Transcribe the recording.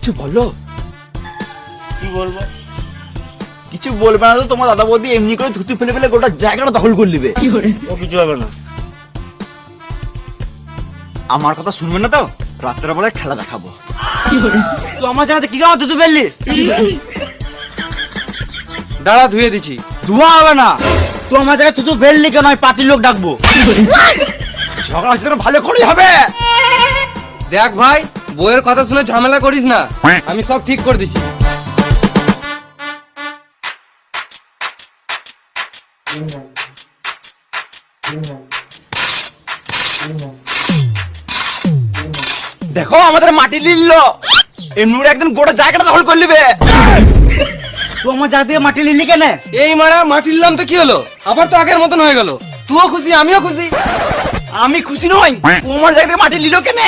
কিছু বলো। কি বলবো? কিছু বলবে না তো, তোমার দাদা বৌদি এমনি করে থুতু ফেলে ফেলে গোটা জায়গাটা দখল করে নিবে। ও কিছু হবে না। আমার কথা শুনবে না তো, রাত্রের বেলায় খেলা দেখাবো। তো আমার জায়গাতে কি গাও তুই ফেললি? দাঁড়া, ধুয়ে দিচ্ছি। ধোয়া হবে না, তো আমার জায়গায় থুতু ফেললি কেন? আমি পার্টির লোক ডাকবো। ঝগড়া হচ্ছে তো ভালো করেই হবে। দেখ ভাই, বইয়ের কথা শুনে ঝামেলা করিস না, আমি সব ঠিক করে দিচ্ছি। দেখো আমাদের মাটি লিলল, এমনি করে একদিন গোটা জায়গাটা দখল করে নিবে। তো আমার জায়গা থেকে মাটি লিলি কেন? এই মারা মাটি নিলাম তো কি হলো, আবার তো আগের মতন হয়ে গেল। তুইও খুশি, আমিও খুশি। আমি খুশি নই, তোমার জায়গা থেকে মাটি লিলো কেন?